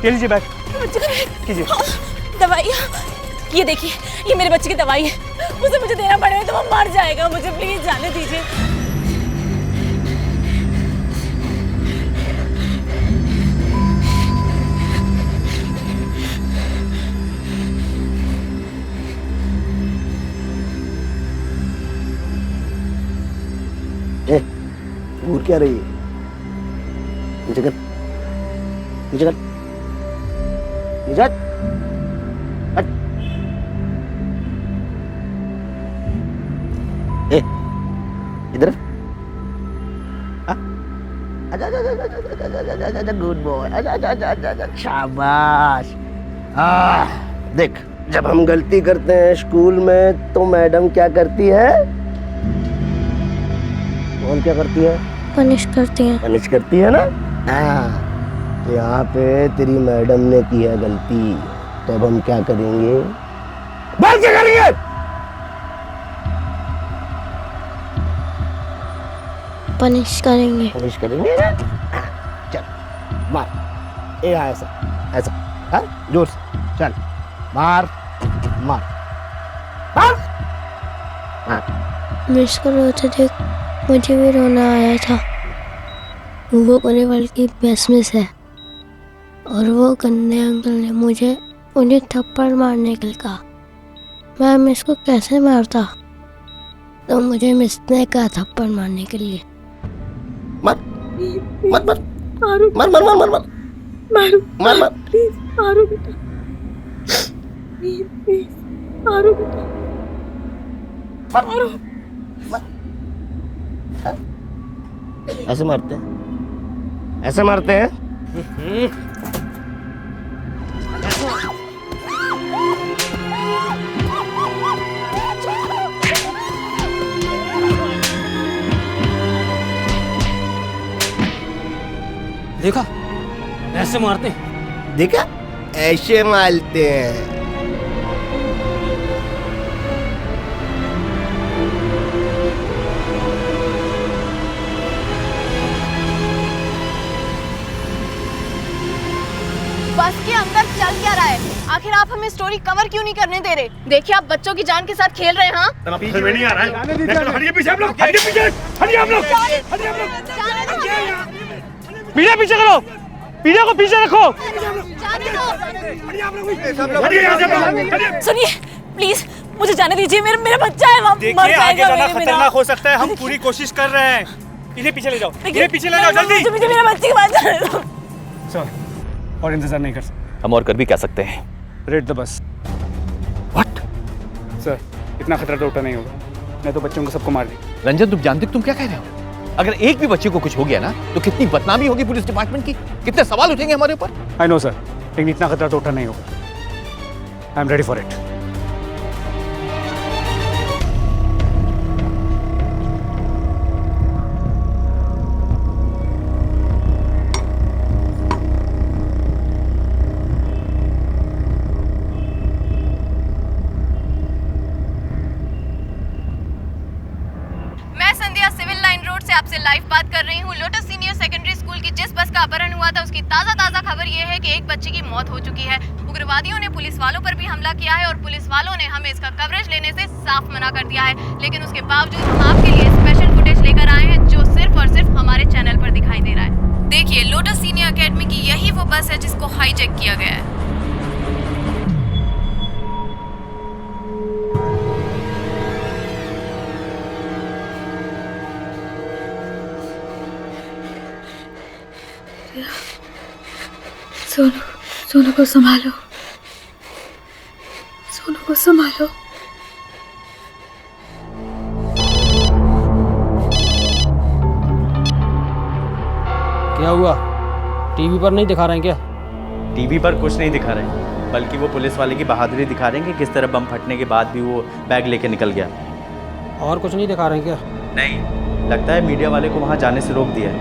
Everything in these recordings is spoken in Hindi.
ये लीजिए बैग बच्चे का बैग कीजिए। दवाइयाँ, ये देखिए, ये मेरे बच्चे की दवाई है, उसे मुझे देना पड़ेगा तो वो मर जाएगा। मुझे प्लीज जाने दीजिए। घूर क्या रही है? नीचे कर, नीचे कर, नीचे कर, हट। इधर आजा आजा आजा आजा आजा आजा आजा गुड बॉय, आजा आजा आजा आजा आजा, शाबाश। देख, जब हम गलती करते हैं स्कूल में तो मैडम क्या करती है? कौन क्या करती है? पनिश करती है। पनिश करती है ना? हाँ, तो यहाँ पे तेरी मैडम ने की है गलती, तो अब हम क्या करेंगे? बस क्या करेंगे? पनिश करेंगे। पनिश करेंगे ना? चल मार, ये ऐसा ऐसा, हाँ जोर से चल, मार मार मार। हाँ मिस को रोते देख मुझे भी रोना आया था। वो परिवार की बेसमिस है और वो गन्ने अंकल ने मुझे उन्हें थप्पड़ मारने के लिए कहा। मैं मिस को कैसे मारता, तो मुझे मिस ने कहा थप्पड़ मारने के लिए। मार मत मत मार मार मार मार मार मारो मार मार प्लीज, मारो बेटा, प्लीज प्लीज मारो बेटा, मारो। ऐसे मारते हैं, ऐसे मारते हैं। देखा ऐसे मारते हैं। देखा ऐसे मारते हैं। बस के अंदर चल क्या रहा है? आखिर आप हमें स्टोरी कवर क्यों नहीं करने दे रहे? देखिए, आप बच्चों की जान के साथ खेल रहे हैं। हाँ, में नहीं आ रहा है। हटिए पीछे आप लोग, हटिए पीछे, हटिए आप लोग, हटिए आप लोग, पीछे पीछे करो, पीछे को पीछे रखो। सुनिए प्लीज, मुझे जाने दीजिए, मेरा बच्चा है, वहाँ मर जाएगा। आगे जाना खतरनाक हो सकता है, हम पूरी कोशिश कर रहे हैं। इन्हें पीछे ले जाओ, इन्हें पीछे ले जाओ जल्दी। मुझे मेरा बच्चे के पास जाने दो। सर, और इंतजार नहीं कर सकते। हम और कर भी क्या सकते हैं? Read the bus. What? Sir, इतना खतरा तो उठा नहीं होगा, मैं तो बच्चों को सबको मार दी। रंजन, तुम जानते हो तुम क्या कह रहे हो? अगर एक भी बच्चे को कुछ हो गया ना, तो कितनी बदनामी होगी पुलिस डिपार्टमेंट की, कितने सवाल उठेंगे हमारे ऊपर। आई नो सर, लेकिन इतना खतरा तो उठा नहीं होगा। I am ready for it. आपसे लाइव बात कर रही हूँ। लोटस सीनियर सेकेंडरी स्कूल की जिस बस का अपहरण हुआ था, उसकी ताजा खबर ये है कि एक बच्चे की मौत हो चुकी है। उग्रवादियों ने पुलिस वालों पर भी हमला किया है और पुलिस वालों ने हमें इसका कवरेज लेने से साफ मना कर दिया है। लेकिन उसके बावजूद हम आपके लिए स्पेशल फुटेज लेकर आए हैं, जो सिर्फ और सिर्फ हमारे चैनल पर दिखाई दे रहा है। देखिए, लोटस सीनियर अकेडमी की यही वो बस है जिसको हाईजैक किया गया है। सोनू को संभालो, सोनू को संभालो। क्या हुआ? टीवी पर नहीं दिखा रहे हैं क्या? टीवी पर कुछ नहीं दिखा रहे हैं, बल्कि वो पुलिस वाले की बहादुरी दिखा रहे हैं कि किस तरह बम फटने के बाद भी वो बैग लेके निकल गया। और कुछ नहीं दिखा रहे हैं क्या? नहीं, लगता है मीडिया वाले को वहाँ जाने से रोक दिया है।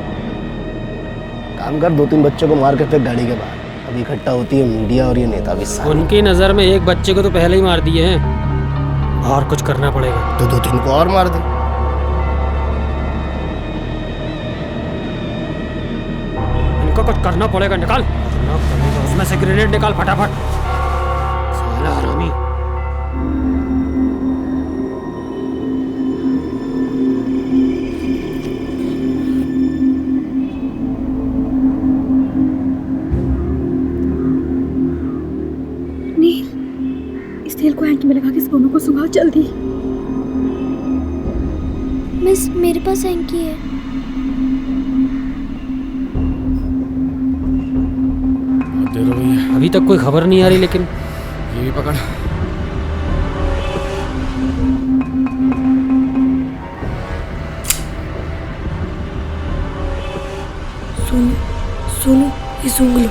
काम कर, 2-3 बच्चों को मार के फेंक गाड़ी के बाहर। अभी इकट्ठा होती है मीडिया और ये नेता भी सारे। उनकी नज़र में एक बच्चे को तो पहले ही मार दिए हैं, और कुछ करना पड़ेगा। तो 2-3 को और मार दे। इनको कुछ करना पड़ेगा। निकाल उसमें से ग्रेनेड निकाल फटाफट। साला हरामी। नील, इस तेल को हैंकी में लगा के सोनू को सुंघाओ जल्दी। मिस, मेरे पास हैंकी है। अभी तक कोई खबर नहीं आ रही, लेकिन ये भी पकड़। सोनू, सोनू, ये सूंघ लो।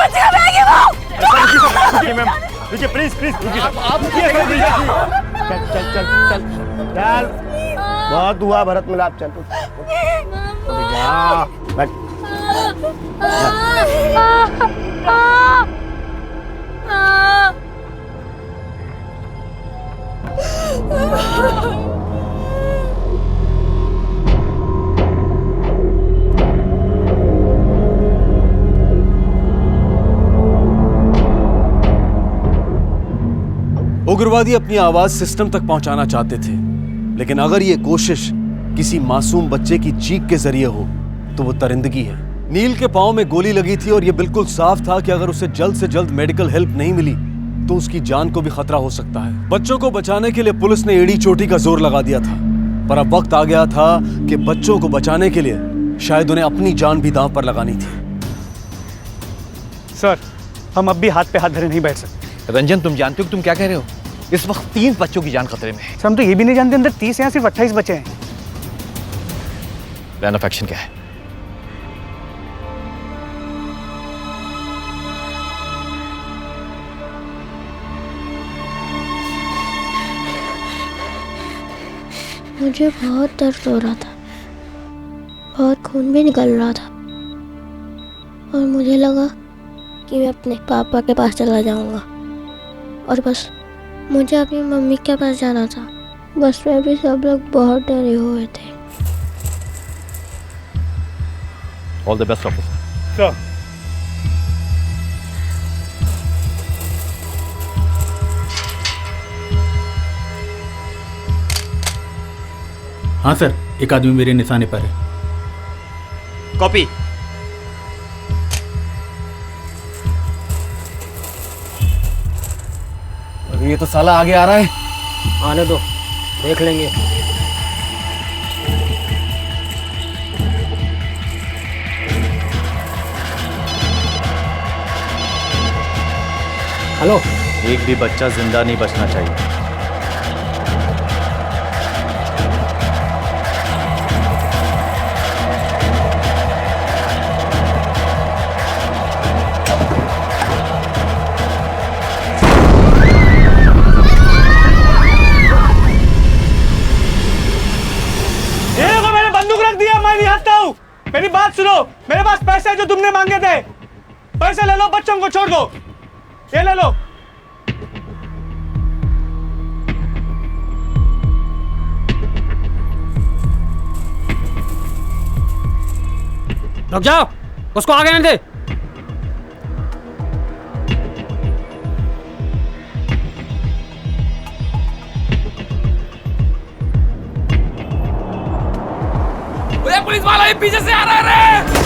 बच्चे का बैग है वो। मैम रुकिए, प्लीज प्लीज रुकिए। आप चल चल चल चल चल, बहुत हुआ भरत मिलाप, चल जा बैठ। उग्रवादी अपनी आवाज सिस्टम तक पहुंचाना चाहते थे, लेकिन अगर ये कोशिश किसी मासूम बच्चे की चीख के जरिए हो तो वो दरिंदगी है। नील के पांव में गोली लगी थी और ये बिल्कुल साफ था कि अगर उसे जल्द से जल्द मेडिकल हेल्प नहीं मिली तो उसकी जान को भी खतरा हो सकता है। बच्चों को बचाने के लिए पुलिस ने एड़ी चोटी का जोर लगा दिया था, पर अब वक्त आ गया था कि बच्चों को बचाने के लिए शायद उन्हें अपनी जान भी दांव पर लगानी थी। सर, हम अब भी हाथ पे हाथ धरे नहीं बैठ सकते। रंजन, तुम जानते हो कि तुम क्या कह रहे हो? इस वक्त 3 बच्चों की जान खतरे में है। सर, हम तो ये भी नहीं जानते अंदर 30 या सिर्फ 28 बचे हैं। प्लान ऑफ एक्शन क्या है? मुझे बहुत दर्द हो रहा था, बहुत खून भी निकल रहा था, और मुझे लगा कि मैं अपने पापा के पास चला जाऊंगा और बस मुझे अपनी मम्मी के पास जाना था। बस में भी सब लोग बहुत डरे हुए थे। All the best officer. Sir, हाँ सर, एक आदमी मेरे निशाने पर है। कॉपी। ये तो साला आगे आ रहा है। आने दो, देख लेंगे। हेलो। एक भी बच्चा जिंदा नहीं बचना चाहिए। मेरी बात सुनो, मेरे पास पैसे जो तुमने मांगे थे, पैसे ले लो, बच्चों को छोड़ दो। ये ले लो। रुक जाओ, उसको आगे नहीं दे। पुलिस वाला ही पीछे से आ रहा है रे।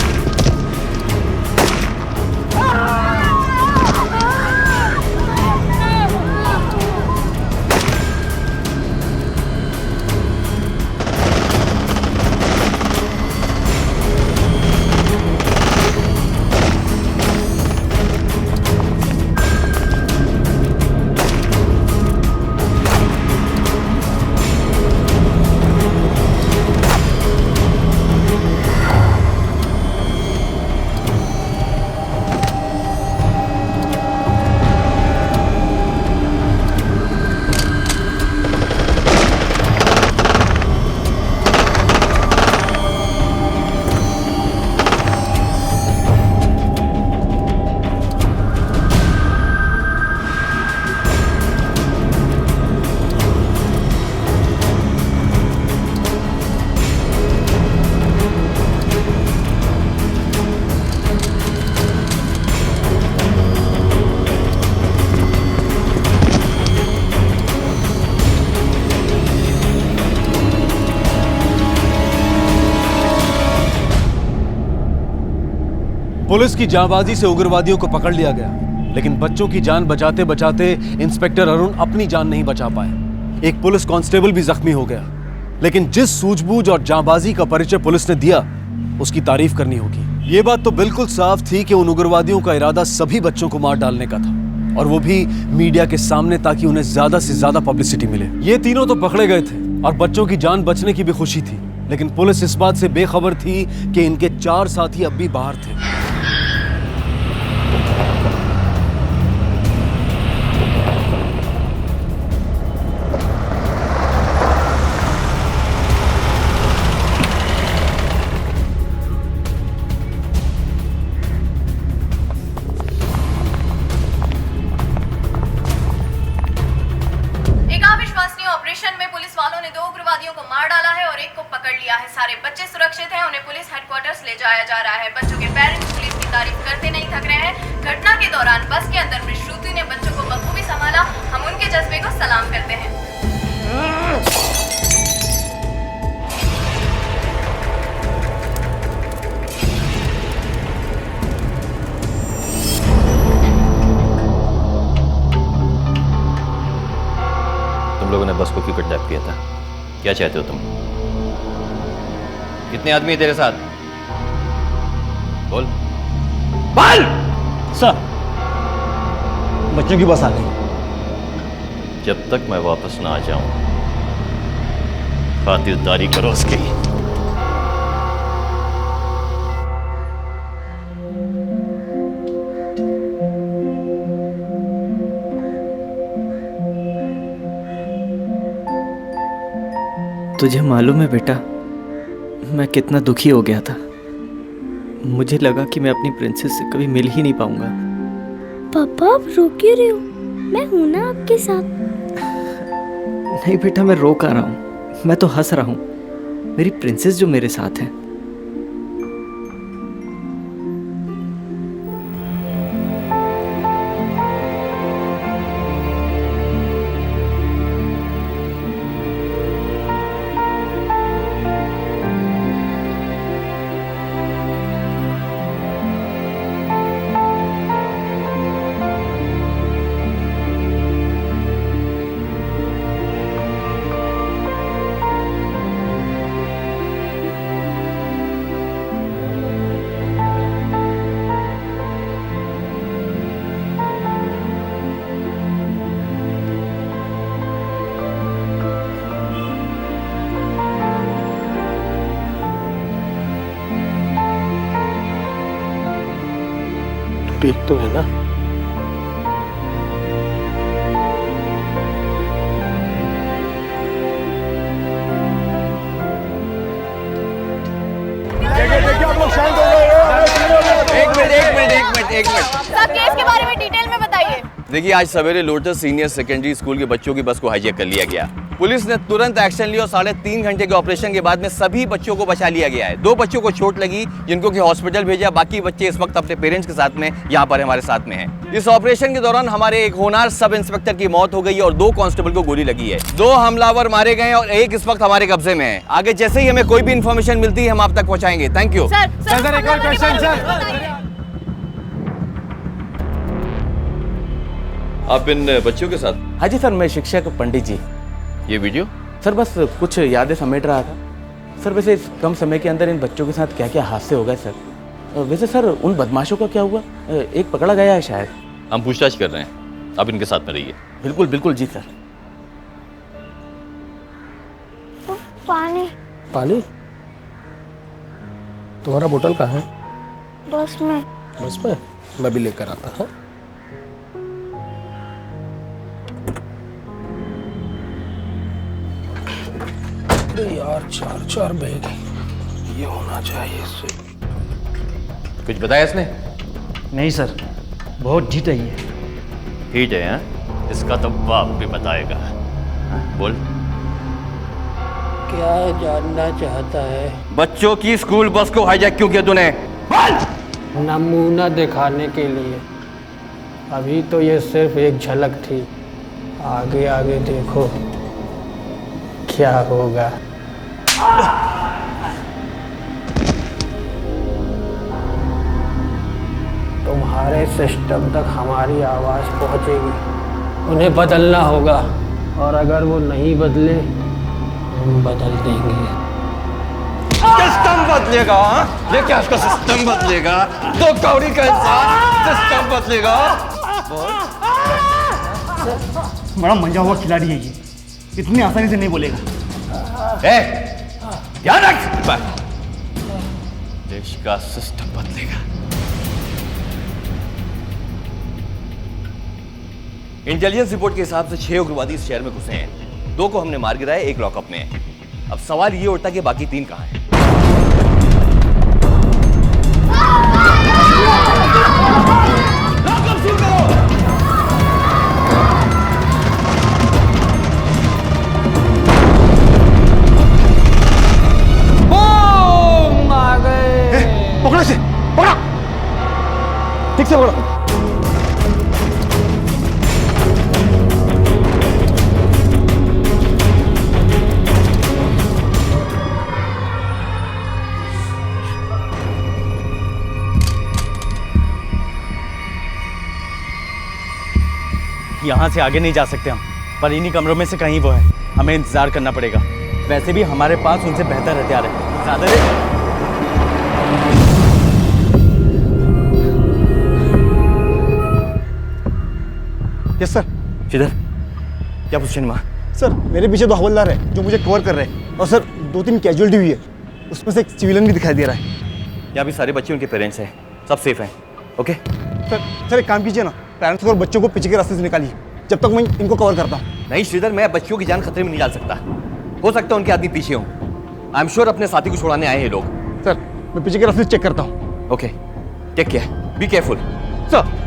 पुलिस की जांबाजी से उग्रवादियों को पकड़ लिया गया, लेकिन बच्चों की जान बचाते बचाते इंस्पेक्टर अरुण अपनी जान नहीं बचा पाए। एक पुलिस कांस्टेबल भी जख्मी हो गया। लेकिन जिस सूझबूझ और जांबाजी का परिचय पुलिस ने दिया, उसकी तारीफ करनी होगी। ये बात तो बिल्कुल साफ थी कि उन उग्रवादियों का इरादा सभी बच्चों को मार डालने का था, और वो भी मीडिया के सामने, ताकि उन्हें ज्यादा से ज्यादा पब्लिसिटी मिले। ये तीनों तो पकड़े गए थे और बच्चों की जान बचने की भी खुशी थी, लेकिन पुलिस इस बात से बेखबर थी कि इनके 4 साथी अब भी बाहर थे। ऑपरेशन में पुलिस वालों ने 2 उग्रवादियों को मार डाला है और 1 को पकड़ लिया है। सारे बच्चे सुरक्षित हैं, उन्हें पुलिस हेडक्वार्टर्स ले जाया जा रहा है। बच्चों के पेरेंट्स पुलिस की तारीफ करते नहीं थक रहे हैं। घटना के दौरान बस के अंदर मिस श्रुति ने बच्चों को बखूबी संभाला। हम उनके जज्बे को सलाम करते हैं। लोगों ने बस को क्यों किडनैप किया था? क्या चाहते हो तुम? कितने आदमी है तेरे साथ? बोल बोल। सर, बच्चों की बस आ गई। जब तक मैं वापस ना आ जाऊं, खातिरदारी करो उसकी। तुझे मालूम है बेटा, मैं कितना दुखी हो गया था। मुझे लगा कि मैं अपनी प्रिंसेस से कभी मिल ही नहीं पाऊंगा। पापा आप रो क्यों रहे हो? मैं हूं ना आपके साथ। नहीं बेटा, मैं रो कर रहा हूँ, मैं तो हंस रहा हूँ। मेरी प्रिंसेस जो मेरे साथ है। ठीक तो है ना? एक मिनट। सब केस के बारे में डिटेल में बताइए। देखिए, आज सवेरे लोटस सीनियर सेकेंडरी स्कूल के बच्चों की बस को हाईजैक कर लिया गया। पुलिस ने तुरंत एक्शन लिया और 3.5 घंटे के ऑपरेशन के बाद में सभी बच्चों को बचा लिया गया है। 2 बच्चों को चोट लगी, जिनको कि हॉस्पिटल भेजा। बाकी बच्चे इस वक्त अपने पेरेंट्स के साथ में यहाँ पर हमारे साथ में हैं। इस ऑपरेशन के दौरान हमारे एक होनहार सब इंस्पेक्टर की मौत हो गई है और 2 कांस्टेबल को गोली लगी है। 2 हमलावर मारे गए और 1 इस वक्त हमारे कब्जे में है। आगे जैसे ही हमें कोई भी इन्फॉर्मेशन मिलती है, हम आप तक पहुँचाएंगे। Thank you sir. एक और क्वेश्चन सर। आप इन बच्चों के साथ? हाँ जी सर, मैं शिक्षक पंडित जी। ये वीडियो? सर बस कुछ यादें समेट रहा था। सर वैसे इस कम समय के अंदर इन बच्चों के साथ क्या क्या हादसे हो गए सर? वैसे सर उन बदमाशों का क्या हुआ? एक पकड़ा गया है शायद। हम पूछताछ कर रहे हैं, आप इनके साथ में रहिए। बिल्कुल बिल्कुल जी सर। पानी। पानी? तुम्हारा बोतल कहाँ है? बस में। बस में? मैं भी लेकर आता हूँ। यार 4 बैग ये होना चाहिए इससे। कुछ बताया इसने? नहीं सर, बहुत ढीठ है ये। ढीठ है? हाँ, इसका तो बाप भी बताएगा। बोल, क्या जानना चाहता है? बच्चों की स्कूल बस को हाईजैक क्यों किया तूने? नमूना दिखाने के लिए। अभी तो ये सिर्फ एक झलक थी, आगे आगे देखो क्या होगा। तुम्हारे सिस्टम तक हमारी आवाज़ पहुंचेगी। उन्हें बदलना होगा, और अगर वो नहीं बदले हम बदल देंगे। सिस्टम बदलेगा? ये क्या उसका सिस्टम बदलेगा? तो कौड़ी का इंसान सिस्टम बदलेगा? बड़ा मंजा हुआ खिलाड़ी है ये, इतनी आसानी से नहीं बोलेगा। ध्यान रख, देश का सिस्टम बदलेगा। इंटेलिजेंस रिपोर्ट के हिसाब से 6 उग्रवादी इस शहर में घुसे हैं। 2 को हमने मार गिराया, 1 लॉकअप में है। अब सवाल ये उठता कि बाकी 3 कहां हैं? लॉकअप शुरू करो। बूम! आ गए। पकड़ो से, पकड़ो, ठीक से पकड़ो। यहाँ से आगे नहीं जा सकते हम, पर इन्हीं कमरों में से कहीं वो है। हमें इंतजार करना पड़ेगा। वैसे भी हमारे पास उनसे बेहतर हथियार है। ज्यादा देर यस सर। किधर? क्या पोजीशन में? सर मेरे पीछे 2 हवलदार है जो मुझे कवर कर रहे हैं, और सर 2-3 कैजुअलिटी हुई है, उसमें से एक सिविलियन भी दिखाई दे रहा है। यहाँ भी सारे बच्चे उनके पेरेंट्स हैं, सब सेफ हैं। ओके सर एक काम कीजिए ना, पेरेंट्स को और बच्चों को पीछे के रास्ते से निकालिए, जब तक मैं इनको कवर करता हूँ। नहीं श्रीधर, मैं बच्चों की जान खतरे में नहीं डाल सकता। हो सकता है उनके आदमी पीछे हों। आई एम श्योर अपने साथी को छुड़ाने आए हैं लोग। सर मैं पीछे के रास्ते से चेक करता हूँ। Okay, take care, be careful. Sir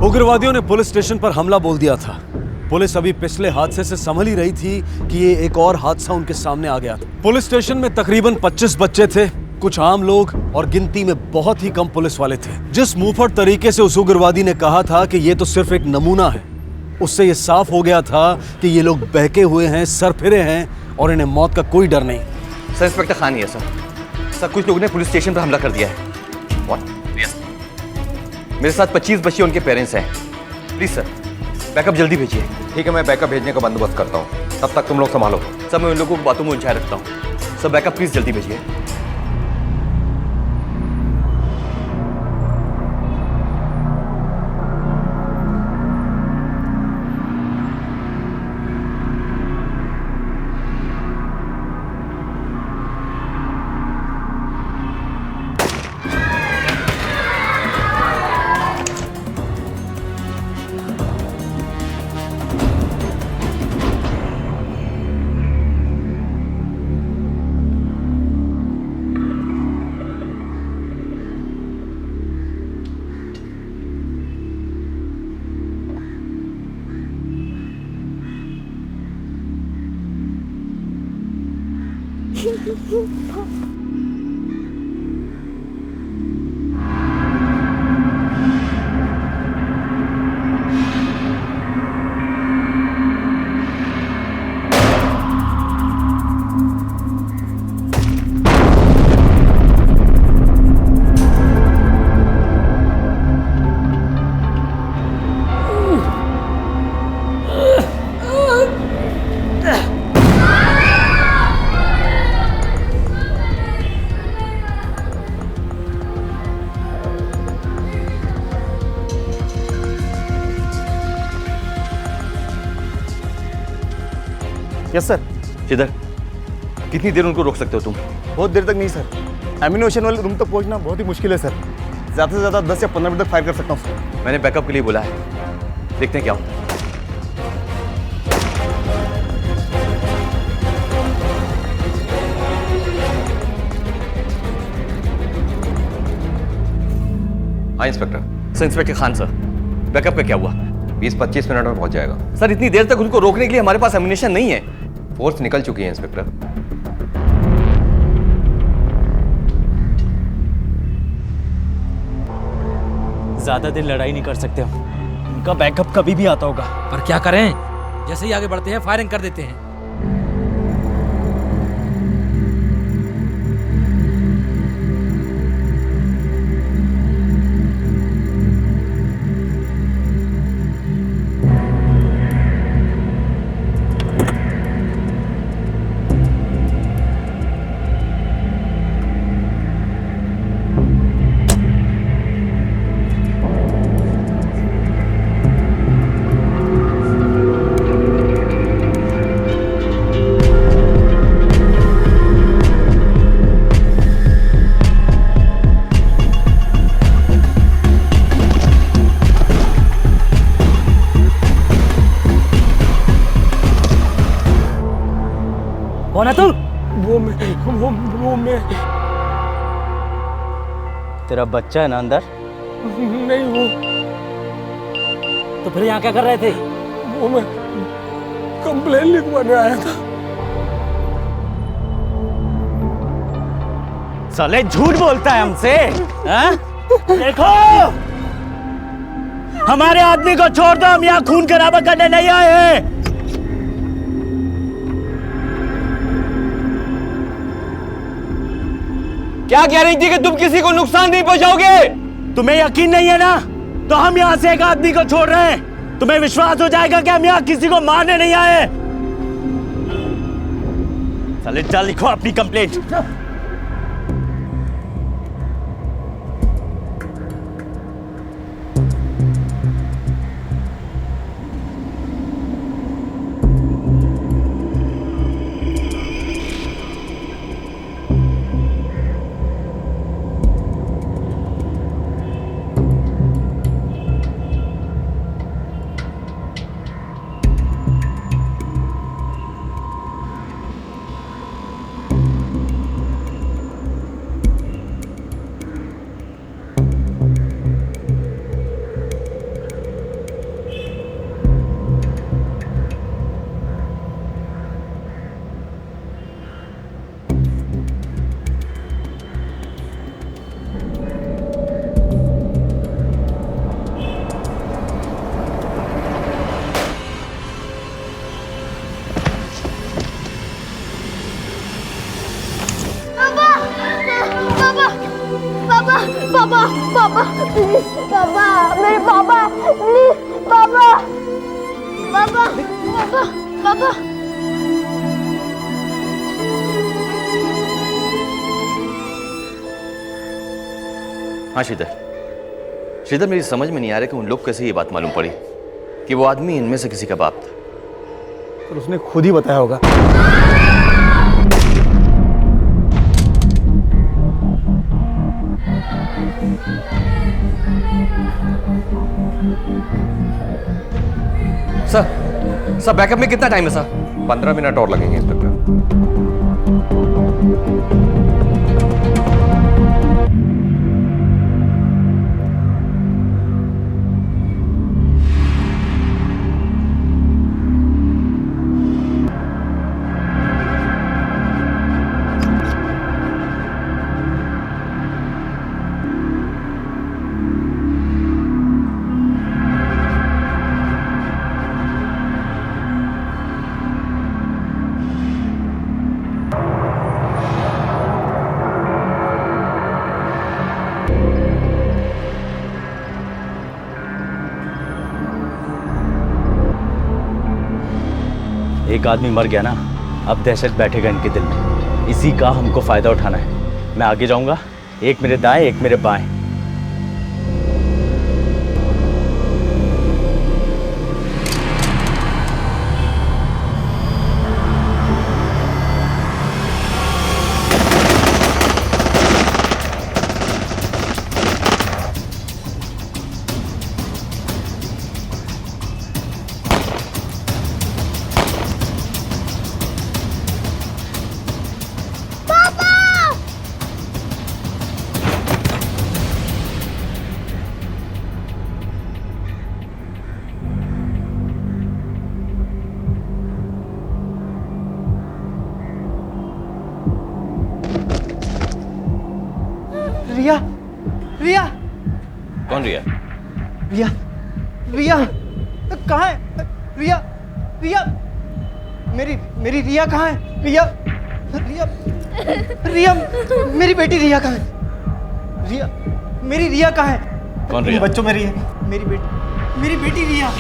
उग्रवादियों ने पुलिस स्टेशन पर हमला बोल दिया था। पुलिस अभी पिछले हादसे से संभल ही रही थी कि ये एक और हादसा उनके सामने आ गया था। पुलिस स्टेशन में तकरीबन 25 बच्चे थे, कुछ आम लोग और गिनती में बहुत ही कम पुलिस वाले थे। जिस मुंहफट तरीके से उस उग्रवादी ने कहा था कि ये तो सिर्फ एक नमूना है, उससे ये साफ हो गया था कि ये लोग बहके हुए हैं, सरफिरे हैं और इन्हें मौत का कोई डर नहीं। सर इंस्पेक्टर खान ही है सर। कुछ लोगों ने पुलिस स्टेशन पर हमला कर दिया है। Yes. मेरे साथ 25 बच्चे उनके पेरेंट्स हैं। प्लीज सर बैकअप जल्दी भेजिए। ठीक है, मैं बैकअप भेजने का बंदोबस्त करता हूँ, तब तक तुम लोग संभालो। सर मैं उन लोगों को बातों में उलझाए रखता हूँ। सर बैकअप प्लीज जल्दी भेजिए। Yes sir. किधर? कितनी देर उनको रोक सकते हो तुम? बहुत देर तक नहीं सर, एम्यूनेशन वाले रूम तक पहुंचना बहुत ही मुश्किल है सर। ज़्यादा से ज़्यादा 10 या 15 मिनट तक फायर कर सकता हूँ सर। मैंने बैकअप के लिए बोला है, देखते हैं क्या होता है। हाँ inspector. Sir inspector Khan sir, backup का क्या हुआ? 20-25 मिनट में पहुंच जाएगा। सर इतनी देर तक उनको रोकने के लिए हमारे पास एम्यूनेशन नहीं है। फोर्स निकल चुकी है इंस्पेक्टर। ज्यादा देर लड़ाई नहीं कर सकते हम, उनका बैकअप कभी भी आता होगा। पर क्या करें, जैसे ही आगे बढ़ते हैं फायरिंग कर देते हैं। कौन है तू? वो मैं तेरा बच्चा है ना अंदर? नहीं, वो तो फिर यहाँ क्या कर रहे थे? वो मैं कंप्लेन लिखवाने आया था। साले झूठ बोलता है हमसे, हाँ? देखो, हमारे आदमी को छोड़ दो, हम यहाँ खून खराबा करने नहीं आए हैं। क्या गारंटी कि तुम किसी को नुकसान नहीं पहुंचाओगे? तुम्हें यकीन नहीं है ना, तो हम यहाँ से एक आदमी को छोड़ रहे हैं। तुम्हें विश्वास हो जाएगा कि हम यहाँ किसी को मारने नहीं आए। साले चल लिखो अपनी कंप्लेंट। पापा पापा प्लीज पापा मेरे पापा प्लीज पापा पापा पापा पापा हाँ श्रीधर, श्रीधर मेरी समझ में नहीं आ रहा कि उन लोग कैसे ये बात मालूम पड़ी कि वो आदमी इनमें से किसी का बाप था। पर उसने खुद ही बताया होगा। सर बैकअप में कितना टाइम है सर? 15 मिनट और लगेंगे इंस्पेक्टर। एक आदमी मर गया ना, अब दहशत बैठेगा इनके दिल में। इसी का हमको फायदा उठाना है। मैं आगे जाऊंगा, एक मेरे दाएं एक मेरे बाएं। रिया, रिया, कौन रिया? रिया, रिया, कहाँ है? रिया, रिया, मेरी रिया कहाँ है? रिया, रिया, रिया, मेरी बेटी रिया कहाँ है? रिया, मेरी रिया कहाँ है? कौन रिया? बच्चों में रिया, मेरी बेटी रिया।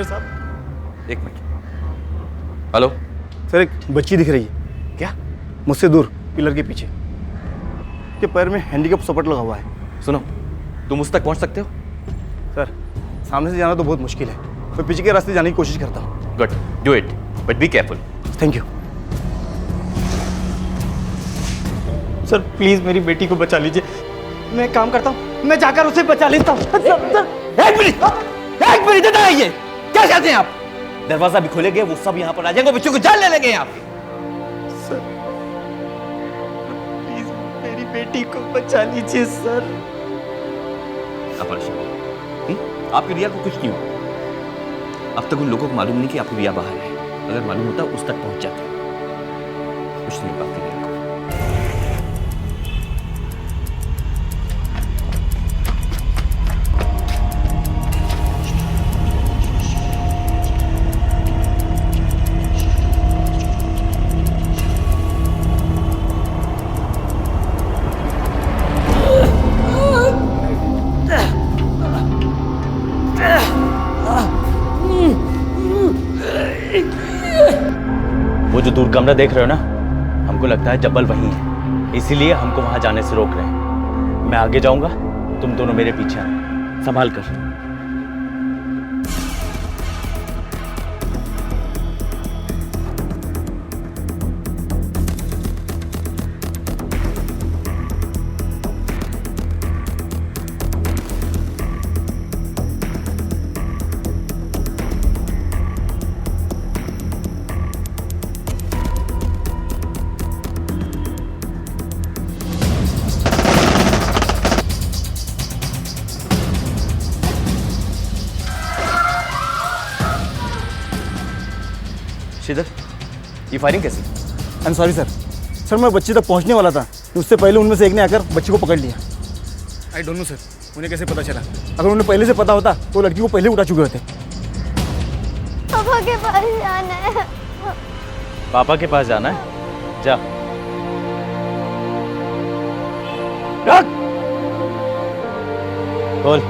साहब एक मिनट। हेलो सर, एक बच्ची दिख रही है। क्या? मुझसे दूर, पिलर के पीछे। उसके पैर में हैंडीकैप सपोर्ट लगा हुआ है। सुनो, तुम उस तक पहुंच सकते हो? सर सामने से जाना तो बहुत मुश्किल है, मैं पीछे के रास्ते जाने की कोशिश करता हूँ। Good, do it, but be careful. Thank you sir, please मेरी बेटी को बचा लीजिए। मैं एक काम करता हूँ, मैं जाकर उसे बचा लेता हूँ। एक मिनट इधर आइए। क्या चाहते हैं आप? दरवाजा भी खोलेंगे, वो सब यहाँ पर आ जाएंगे, बच्चों को जान ले लेंगे आप। सर प्लीज मेरी बेटी को बचा लीजिए सर। आपकी रिया को कुछ नहीं हुआ। अब तक उन लोगों को मालूम नहीं कि आपकी रिया बाहर है। अगर मालूम होता उस तक पहुंच जाते। कुछ नहीं होगा आपकी रिया को। वो जो दूर कमरा देख रहे हो ना, हमको लगता है जब्बल वहीं है, इसीलिए हमको वहां जाने से रोक रहे हैं। मैं आगे जाऊंगा, तुम दोनों मेरे पीछे आना, संभाल कर। श्रीधर, ये फायरिंग कैसी? आई एम सॉरी सर, मैं बच्ची तक पहुंचने वाला था, उससे पहले उनमें से एक ने आकर बच्ची को पकड़ लिया। आई डोंट नो सर, उन्हें कैसे पता चला? अगर उन्हें पहले से पता होता तो लड़की को पहले उठा चुके होते। पापा के पास जाना है। पापा के पास जाना है? जा। बोल।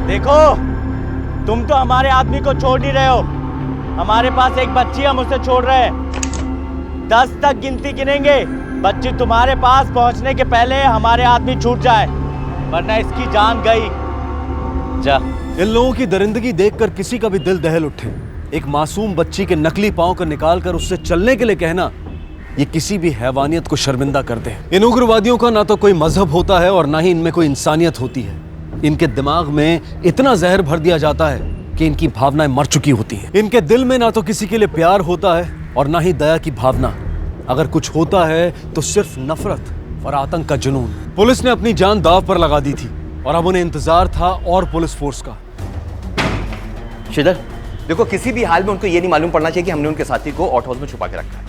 देखो, तुम तो हमारे आदमी को छोड़ नहीं रहे हो। हमारे पास एक बच्ची, हम उसे छोड़ रहे हैं। 10 तक गिनती गिनेंगे, बच्ची तुम्हारे पास पहुंचने के पहले हमारे आदमी छूट जाए, वरना इसकी जान गई। जा। इन लोगों की दरिंदगी देखकर किसी का भी दिल दहल उठे। एक मासूम बच्ची के नकली पांव को निकालकर उससे चलने के लिए कहना, ये किसी भी हैवानियत को शर्मिंदा करते हैं। इन उग्रवादियों का ना तो कोई मजहब होता है और ना ही इनमें कोई इंसानियत होती है। इनके दिमाग में इतना जहर भर दिया जाता है कि इनकी भावनाएं मर चुकी होती हैं। इनके दिल में ना तो किसी के लिए प्यार होता है और ना ही दया की भावना। अगर कुछ होता है तो सिर्फ नफरत और आतंक का जुनून। पुलिस ने अपनी जान दांव पर लगा दी थी और अब उन्हें इंतजार था और पुलिस फोर्स का। श्रीधर, देखो, किसी भी हाल में उनको ये नहीं मालूम पड़ना चाहिए कि हमने उनके साथी को आउट हाउस में छुपा के रखा है।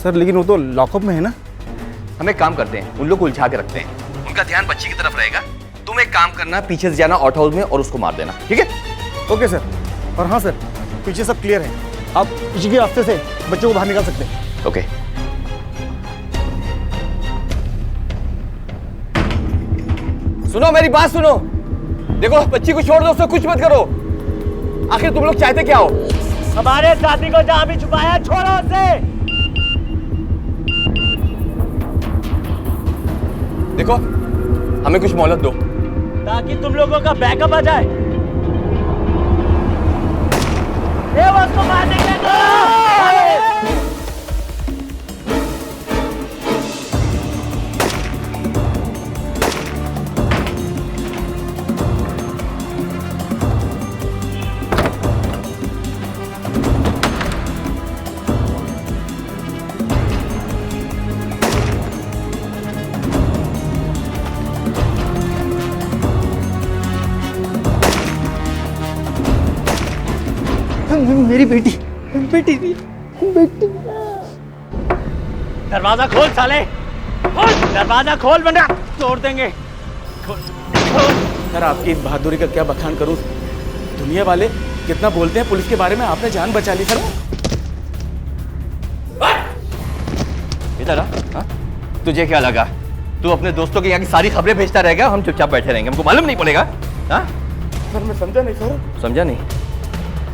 सर लेकिन वो तो लॉकअप में है ना। हम एक काम करते हैं, उन लोग को उलझा के रखते हैं, उनका ध्यान बच्ची की तरफ रहेगा। तुम एक काम करना, पीछे से जाना आउट हाउस में और उसको मार देना, ठीक है? Okay sir. और हाँ सर, पीछे सब क्लियर है, आप पीछे के रास्ते से बच्चों को बाहर निकाल सकते हैं। ओके। सुनो, मेरी बात सुनो। देखो, बच्ची को छोड़ दो, उससे कुछ मत करो। आखिर तुम लोग चाहते क्या हो? हमारे साथी को जहां भी छुपाया, छोड़ो उसे। देखो, हमें कुछ मोहलत दो, ताकि तुम लोगों का बैकअप आ जाए। ये वो उसको मारने के लिए मेरी बेटी, बेटी, बेटी। दरवाजा खोल साले, खोल दरवाजा खोल, वरना तोड़ देंगे। सर आपकी बहादुरी का क्या बखान करूं? दुनिया वाले कितना बोलते हैं पुलिस के बारे में, आपने जान बचा ली सर। इधर आ। तुझे क्या लगा तू अपने दोस्तों के यहाँ की सारी खबरें भेजता रहेगा, हम चुपचाप बैठे रहेंगे, हमको मालूम नहीं पड़ेगा? सर मैं समझा नहीं सर। समझा नहीं?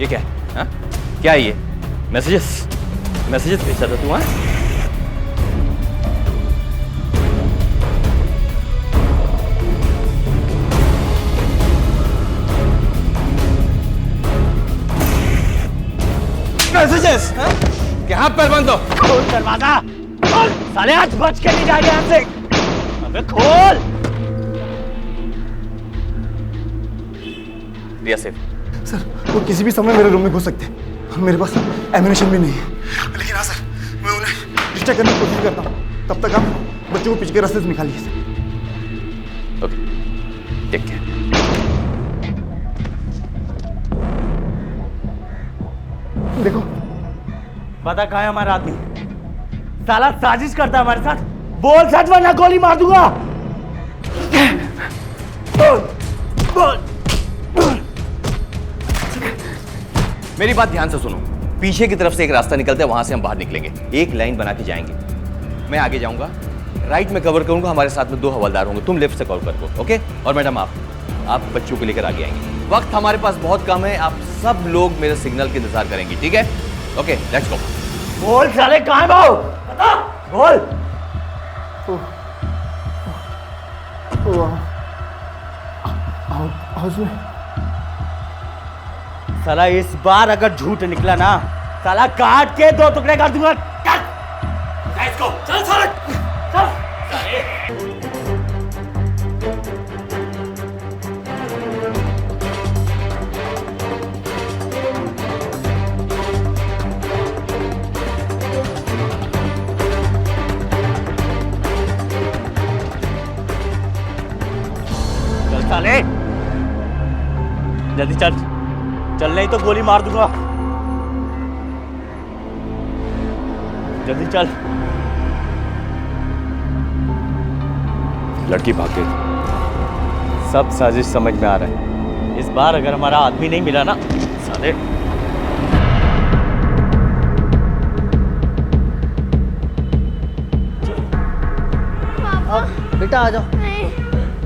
ये क्या है? क्या है ये? मैसेजेस भेजता था तू? हाँ, मैसेजेस? क्या हाथ पैर बंद हो? खोल दरवाजा, खोल साले, आज बच के नहीं जाएगा यहाँ से। अबे खोल। रिया सेफ। सर वो किसी भी समय मेरे रूम में घुस सकते हैं, मेरे पास एम्यूनिशन भी नहीं है। लेकिन हाँ सर, मैं उन्हें डिस्ट्रैक्ट करने की कोशिश करता हूँ, तब तक आप बच्चों को पीछे के रास्ते से निकालिए सर। Okay, take care. देखो पता कहाँ है हमारा आदमी? साला साजिश करता है हमारे साथ। बोल सच वरना गोली मार दूंगा। बोल। मेरी बात ध्यान से सुनो। पीछे की तरफ से एक रास्ता निकलता है, वहां से हम बाहर निकलेंगे, एक लाइन बना के जाएंगे। मैं आगे जाऊंगा, राइट में कवर करूंगा, हमारे साथ में 2 हवलदार होंगे, तुम लेफ्ट से कवर करो। ओके? और मैडम आप बच्चों को लेकर आगे आएंगे। वक्त हमारे पास बहुत कम है, आप सब लोग मेरे सिग्नल का इंतजार करेंगे, ठीक है? Okay, let's go. बोल साले, कहाँ है भाव? बता, बोल। साला इस बार अगर झूठ निकला ना, साला काट के 2 टुकड़े कर दूंगा। चल साले, चल। चल साले, जल्दी चल, चल नहीं तो गोली मार दूंगा। जल्दी चल। लड़की भाग गई। सब साजिश समझ में आ रहा है। इस बार अगर हमारा आदमी नहीं मिला ना, साले। बेटा आ जाओ,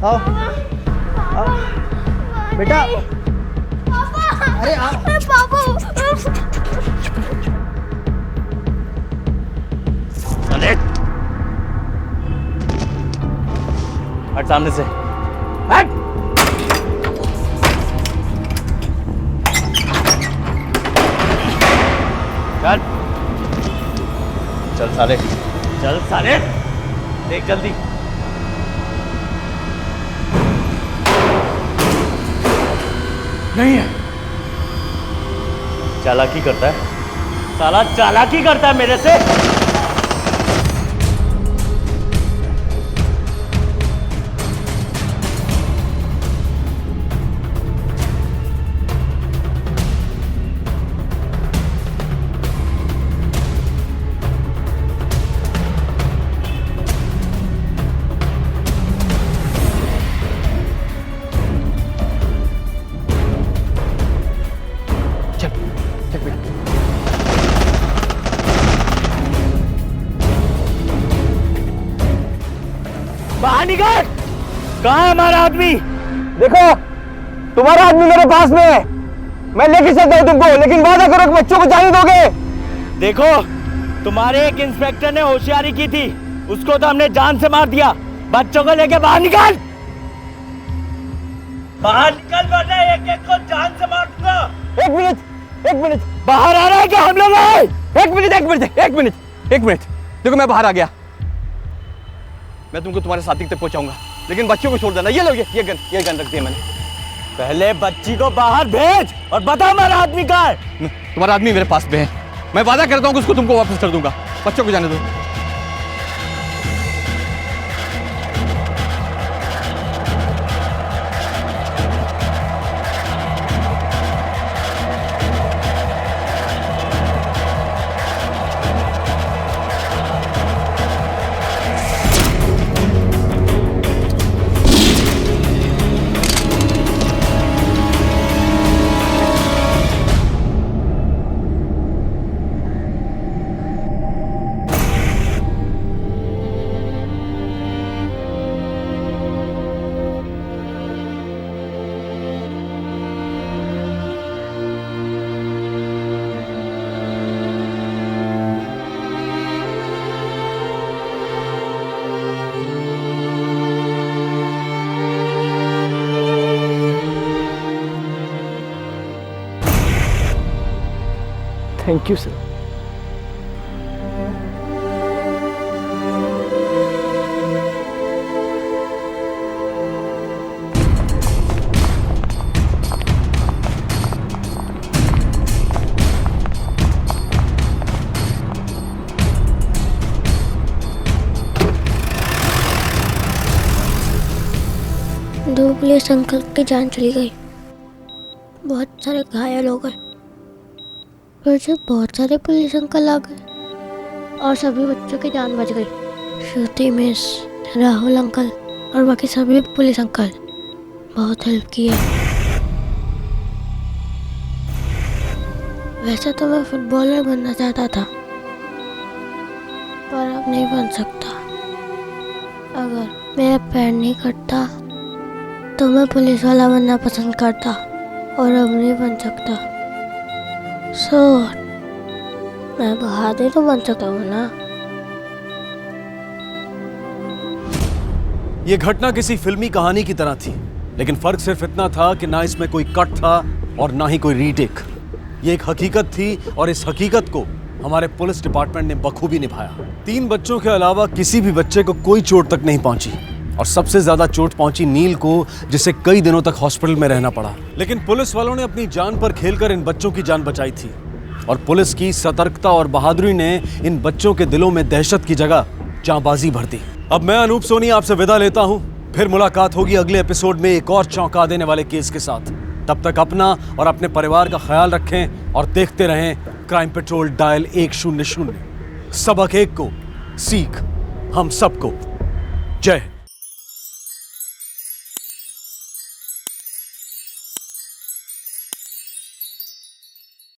आओ, आओ बेटा। अरे आओ। साले, हट सामने से, हट। चल, चल साले, चल साले, देख जल्दी। नहीं है। चालाकी करता है साला, चालाकी करता है मेरे से। बाहर निकल। कहाँ है हमारा आदमी? देखो, तुम्हारा आदमी मेरे पास में है, मैं लेके चलता हूँ तुमको, लेकिन वादा करो कि बच्चों को जाने दोगे। देखो, तुम्हारे एक इंस्पेक्टर ने होशियारी की थी, उसको तो हमने जान से मार दिया। बच्चों को लेके बाहर निकल, बाहर निकल, वरना एक-एक को जान से मार दूंगा। एक मिनट, बाहर आ रहा है क्या हम लोग? एक मिनट, देखो मैं बाहर आ गया, मैं तुमको तुम्हारे साथी तक पहुंचाऊंगा, लेकिन बच्चों को छोड़ देना। ये लो, ये गन रख दिया मैंने। पहले बच्ची को बाहर भेज और बता हमारा आदमी कहाँ है। तुम्हारा आदमी मेरे पास में है, मैं वादा करता हूँ कि उसको तुमको वापस कर दूंगा। बच्चों को जाने दो। Thank you sir. दो पुलिस अंकल की जान चली गई, बहुत सारे घायल हो गए। फिर से बहुत सारे पुलिस अंकल आ गए और सभी बच्चों की जान बच गई। श्रुति मिस, राहुल अंकल और बाकी सभी पुलिस अंकल बहुत हेल्प की है। वैसे तो मैं फुटबॉलर बनना चाहता था, पर अब नहीं बन सकता। अगर मेरा पैर नहीं कटता तो मैं पुलिस वाला बनना पसंद करता, और अब नहीं बन सकता। मैं बहादुर तो बन सकता हूँ ना। ये घटना किसी फिल्मी कहानी की तरह थी, लेकिन फर्क सिर्फ इतना था कि ना इसमें कोई कट था और ना ही कोई रीटेक। ये एक हकीकत थी और इस हकीकत को हमारे पुलिस डिपार्टमेंट ने बखूबी निभाया। 3 बच्चों के अलावा किसी भी बच्चे को कोई चोट तक नहीं पहुंची, और सबसे ज्यादा चोट पहुंची नील को, जिसे कई दिनों तक हॉस्पिटल में रहना पड़ा। लेकिन पुलिस वालों ने अपनी जान पर खेलकर इन बच्चों की जान बचाई थी, और पुलिस की सतर्कता और बहादुरी ने इन बच्चों के दिलों में दहशत की जगह जांबाजी भर दी। अब मैं अनूप सोनी आपसे विदा लेता हूं। फिर मुलाकात होगी अगले एपिसोड में एक और चौंका देने वाले केस के साथ। तब तक अपना और अपने परिवार का ख्याल रखें और देखते रहें क्राइम पेट्रोल डायल 100। सबक एक को, सीख हम सबको। जय